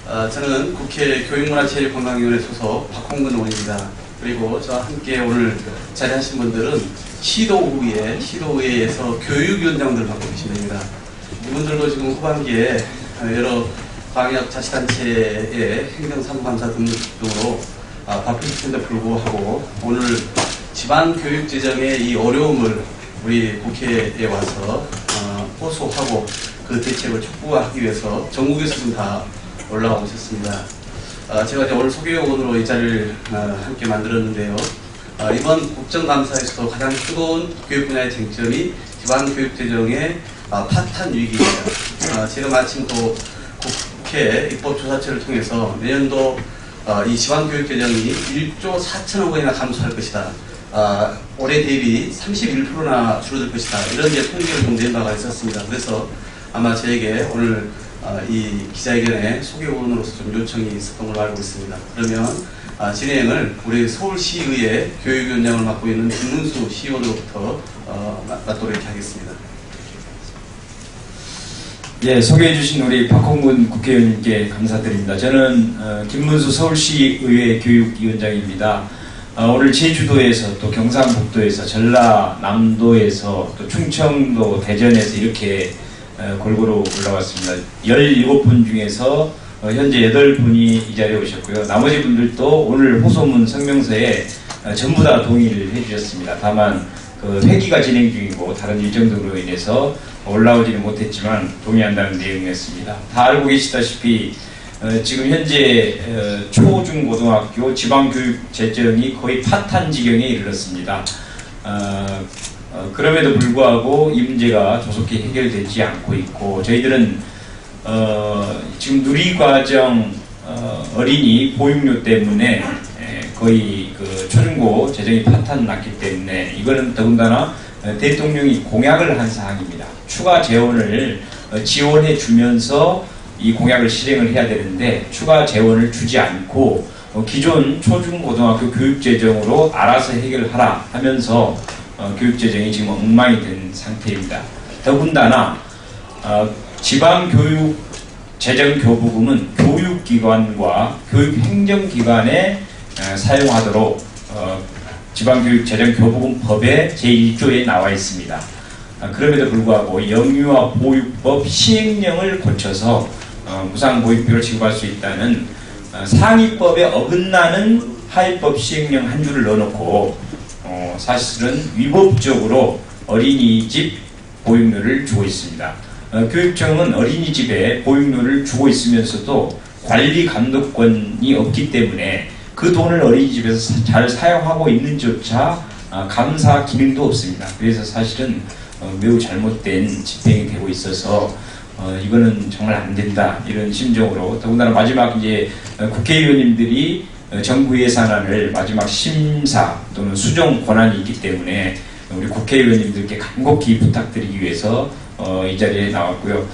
저는 국회 교육문화체육관광위원회 소속 박홍근 의원입니다. 그리고 저와 함께 오늘 자리하신 분들은 시도의회에서 교육위원장들을 맡고 계십니다. 이분들도 지금 후반기에 여러 광역자치단체의 행정사무감사 등으로 바쁘신데 불구하고 오늘 지방교육재정의 이 어려움을 우리 국회에 와서 호소하고 그 대책을 촉구하기 위해서 전국에서 지금 다 올라와 오셨습니다. 제가 이제 오늘 소개요원으로 이 자리를 함께 만들었는데요. 이번 국정감사에서도 가장 뜨거운 교육 분야의 쟁점이 지방교육재정의 파탄 위기입니다. 제가 마침 또 국회 입법조사처를 통해서 내년도 이 지방교육재정이 1조 4천억 원이나 감소할 것이다. 올해 대비 31%나 줄어들 것이다. 이런 통계를 좀 낸 바가 있었습니다. 그래서 아마 저에게 오늘 이 기자회견에 소개원으로서 좀 요청이 있었던 걸로 알고 있습니다. 그러면 진행을 우리 서울시의회 교육위원장을 맡고 있는 김문수 시의원으로부터 맡도록 하겠습니다. 예, 소개해 주신 우리 박홍근 국회의원님께 감사드립니다. 저는 김문수 서울시의회 교육위원장입니다. 오늘 제주도에서 또 경상북도에서 전라남도에서 또 충청도 대전에서 이렇게 골고루 올라왔습니다. 17분 중에서 현재 8분이 이 자리에 오셨고요. 나머지 분들도 오늘 호소문 성명서에 전부 다 동의를 해주셨습니다. 다만 그 회기가 진행 중이고 다른 일정 등으로 인해서 올라오지는 못했지만 동의한다는 내용이었습니다. 다 알고 계시다시피 지금 현재 초중고등학교 지방교육 재정이 거의 파탄 지경에 이르렀습니다. 그럼에도 불구하고 이 문제가 조속히 해결되지 않고 있고 저희들은 지금 누리과정 어린이 보육료 때문에 거의 그 초중고 재정이 파탄 났기 때문에 이거는 더군다나 대통령이 공약을 한 사항입니다. 추가 재원을 지원해 주면서 이 공약을 실행을 해야 되는데 추가 재원을 주지 않고 기존 초중고등학교 교육재정으로 알아서 해결하라 하면서 교육재정이 지금 엉망이 된 상태입니다. 더군다나 지방교육재정교부금은 교육기관과 교육행정기관에 사용하도록 지방교육재정교부금법의 제1조에 나와 있습니다. 그럼에도 불구하고 영유아 보육법 시행령을 고쳐서 무상보육비를 지급할 수 있다는 상위법에 어긋나는 하위법 시행령 한 줄을 넣어놓고 사실은 위법적으로 어린이집 보육료를 주고 있습니다. 교육청은 어린이집에 보육료를 주고 있으면서도 관리 감독권이 없기 때문에 그 돈을 어린이집에서 잘 사용하고 있는지조차 감사 기능도 없습니다. 그래서 사실은 매우 잘못된 집행이 되고 있어서 이거는 정말 안 된다 이런 심정으로 더군다나 마지막 이제 국회의원님들이 정부 예산안을 마지막 심사 또는 수정 권한이 있기 때문에 우리 국회의원님들께 간곡히 부탁드리기 위해서 이 자리에 나왔고요.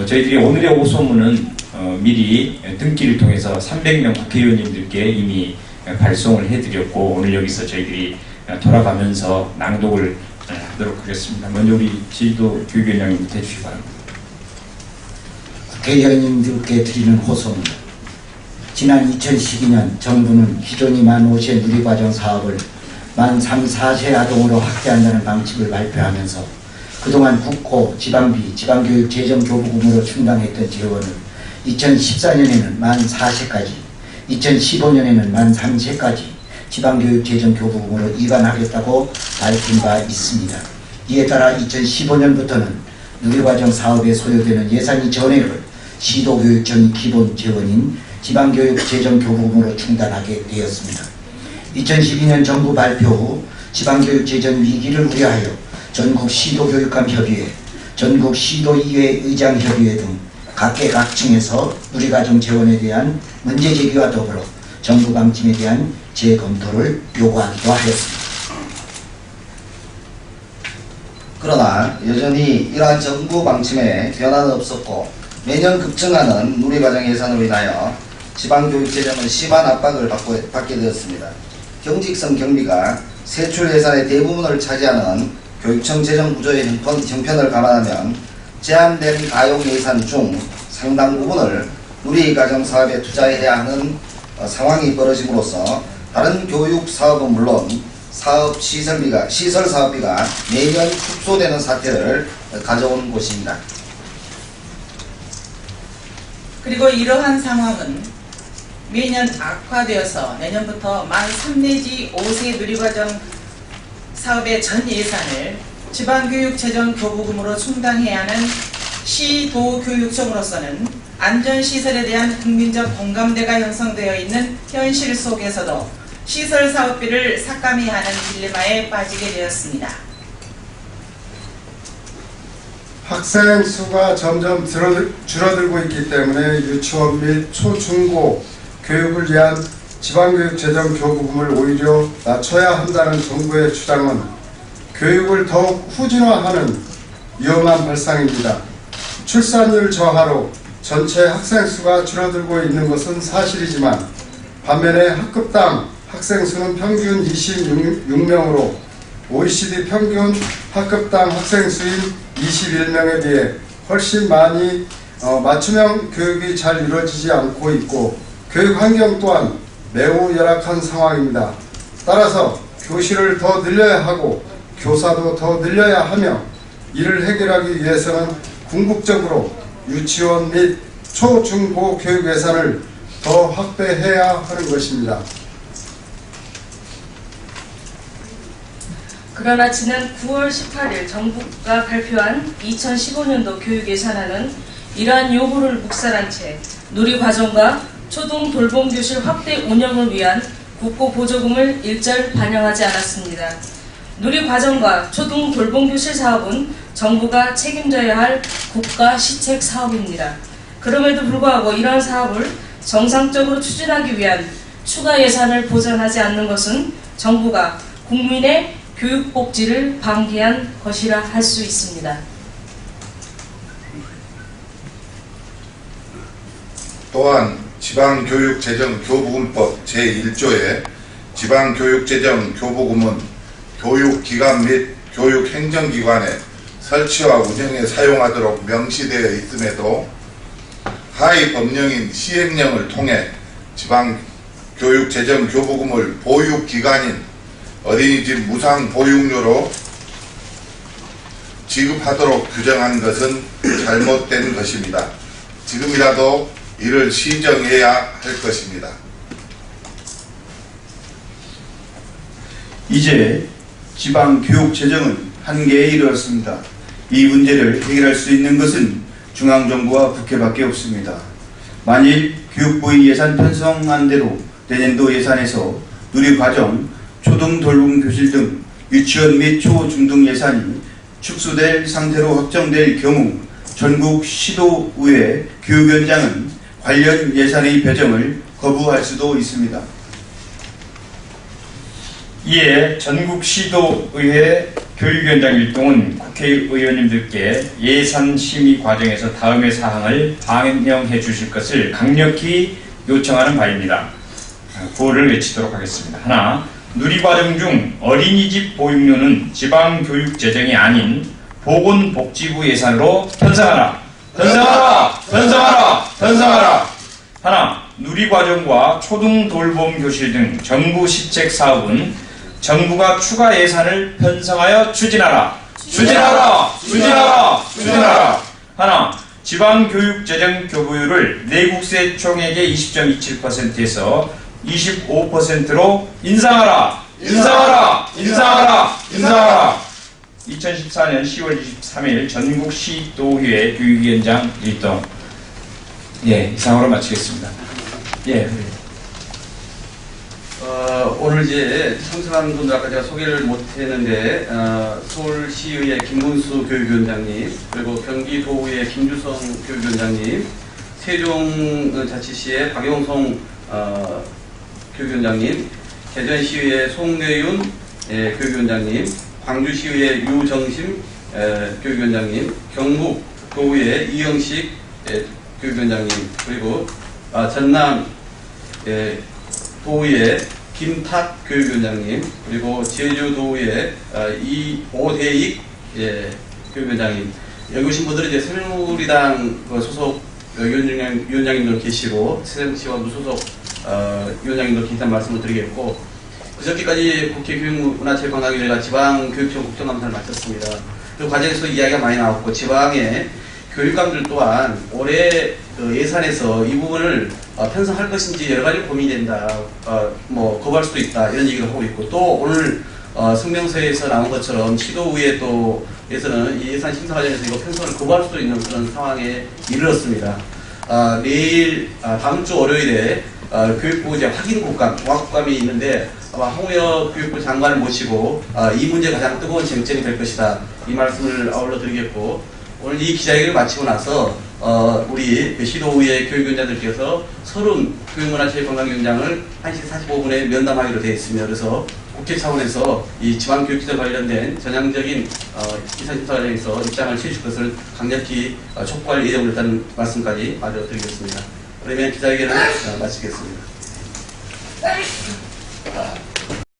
저희들이 오늘의 호소문은 미리 등기를 통해서 300명 국회의원님들께 이미 발송을 해드렸고 오늘 여기서 저희들이 돌아가면서 낭독을 하도록 하겠습니다. 먼저 우리 제주도 교육위원장님부터 해주시기 바랍니다. 국회의원님들께 드리는 호소문. 지난 2012년 정부는 기존이 만 5세 누리과정 사업을 만 3, 4세 아동으로 확대한다는 방침을 발표하면서 그동안 국고, 지방비, 지방교육 재정교부금으로 충당했던 재원을 2014년에는 만 4세까지, 2015년에는 만 3세까지 지방교육 재정교부금으로 이관하겠다고 밝힌 바 있습니다. 이에 따라 2015년부터는 누리과정 사업에 소요되는 예산이 전액을 시도교육청 기본 재원인 지방교육 재정교부금으로 충당하게 되었습니다. 2012년 정부 발표 후 지방교육 재정 위기를 우려하여 전국 시도교육감 협의회, 전국 시도의회 의장 협의회 등 각계각층에서 누리과정 재원에 대한 문제 제기와 더불어 정부 방침에 대한 재검토를 요구하기도 하였습니다. 그러나 여전히 이러한 정부 방침에 변화는 없었고 매년 급증하는 누리과정 예산으로 인하여 지방교육 재정은 심한 압박을 받게 되었습니다. 경직성 경비가 세출 예산의 대부분을 차지하는 교육청 재정 구조의 형편을 감안하면 제한된 가용 예산 중 상당 부분을 누리과정 사업에 투자해야 하는 상황이 벌어짐으로써 다른 교육 사업은 물론 시설 사업비가 매년 축소되는 사태를 가져온 것입니다. 그리고 이러한 상황은 매년 악화되어서 내년부터 만 3 내지 5세 누리과정 사업의 전 예산을 지방교육재정교부금으로 충당해야 하는 시도교육청으로서는 안전시설에 대한 국민적 공감대가 형성되어 있는 현실 속에서도 시설 사업비를 삭감해야 하는 딜레마에 빠지게 되었습니다. 학생 수가 점점 줄어들고 있기 때문에 유치원 및 초중고 교육을 위한 지방교육재정교부금을 오히려 낮춰야 한다는 정부의 주장은 교육을 더욱 후진화하는 위험한 발상입니다. 출산율 저하로 전체 학생 수가 줄어들고 있는 것은 사실이지만 반면에 학급당 학생 수는 평균 26명으로 OECD 평균 학급당 학생 수인 21명에 비해 훨씬 많이 맞춤형 교육이 잘 이루어지지 않고 있고 교육 환경 또한 매우 열악한 상황입니다. 따라서 교실을 더 늘려야 하고 교사도 더 늘려야 하며 이를 해결하기 위해서는 궁극적으로 유치원 및 초중고 교육 예산을 더 확대해야 하는 것입니다. 그러나 지난 9월 18일 정부가 발표한 2015년도 교육 예산안은 이러한 요구를 묵살한 채 누리과정과 초등 돌봄교실 확대 운영을 위한 국고 보조금을 일절 반영하지 않았습니다. 누리과정과 초등 돌봄교실 사업은 정부가 책임져야 할 국가 시책 사업입니다. 그럼에도 불구하고 이러한 사업을 정상적으로 추진하기 위한 추가 예산을 보전하지 않는 것은 정부가 국민의 교육복지를 방기한 것이라 할 수 있습니다. 또한 지방교육재정교부금법 제1조에 지방교육재정교부금은 교육기관 및 교육행정기관의 설치와 운영에 사용하도록 명시되어 있음에도 하위 법령인 시행령을 통해 지방교육재정교부금을 보육기관인 어린이집 무상보육료로 지급하도록 규정한 것은 잘못된 것입니다. 지금이라도 이를 시정해야 할 것입니다. 이제 지방교육재정은 한계에 이르렀습니다. 이 문제를 해결할 수 있는 것은 중앙정부와 국회밖에 없습니다. 만일 교육부의 예산 편성안대로 내년도 예산에서 누리과정, 초등돌봄교실 등 유치원 및 초중등 예산이 축소될 상태로 확정될 경우 전국 시도의회 교육위원장은 관련 예산의 배정을 거부할 수도 있습니다. 이에 전국시도의회 교육위원장 일동은 국회의원님들께 예산심의 과정에서 다음의 사항을 반영해 주실 것을 강력히 요청하는 바입니다. 구호를 외치도록 하겠습니다. 하나, 누리과정 중 어린이집 보육료는 지방교육재정이 아닌 보건복지부 예산으로 편성하라. 편성하라! 편성하라! 편성하라! 하나, 누리과정과 초등돌봄교실 등 정부 시책 사업은 정부가 추가 예산을 편성하여 추진하라. 추진하라! 추진하라! 추진하라! 하나, 지방교육재정 교부율을 내국세 총액의 20.27%에서 25%로 인상하라! 인상하라! 인상하라! 인상하라! 2014년 10월 23일 전국시도의회 교육위원장 일동. 예, 이상으로 마치겠습니다. 예. 오늘 이제 참석한 분들 아까 제가 소개를 못했는데 서울시의회 김문수 교육위원장님, 그리고 경기도의회 김주성 교육위원장님, 세종자치시의 박용성 교육위원장님, 대전시의회 송내윤 교육위원장님, 광주시의회 유정심 교육위원장님, 경북도의회 이영식 교육위원장님, 그리고 전남 도의회 김탁 교육위원장님, 그리고 제주도의회 오대익 교육위원장님, 여기 오신 분들은 이제 새누리당 소속 위원장님도 계시고 새정치와 무소속 위원장님도 계시다는 말씀을 드리겠고, 그저께까지 국회 교육문화체육관광위원회가 지방교육청 국정감사를 마쳤습니다. 그 과정에서 이야기가 많이 나왔고, 지방의 교육감들 또한 올해 그 예산에서 이 부분을 편성할 것인지 여러 가지 고민이 된다. 뭐 거부할 수도 있다. 이런 얘기를 하고 있고, 또 오늘 성명서에서 나온 것처럼 시도의회 또에서는 이 예산 심사 과정에서 이거 편성을 거부할 수도 있는 그런 상황에 이르렀습니다. 내일 다음 주 월요일에 교육부 이제 확인 국감, 종합국감이 있는데 아마 홍의업 교육부 장관을 모시고 이 문제가 가장 뜨거운 쟁점이 될 것이다. 이 말씀을 아울러 드리겠고, 오늘 이 기자회견을 마치고 나서 우리 시도의회 교육위원장들께서 30 교육문화체육관광위원장을 1시 45분에 면담하기로 되어 있습니다. 그래서 국회 차원에서 이 지방교육기자 관련된 전향적인 예산심사 과정에서 입장을 취해줄 것을 강력히 촉구할 예정으로 있다는 말씀까지 마저 드리겠습니다. 그러면 기자회견을 마치겠습니다.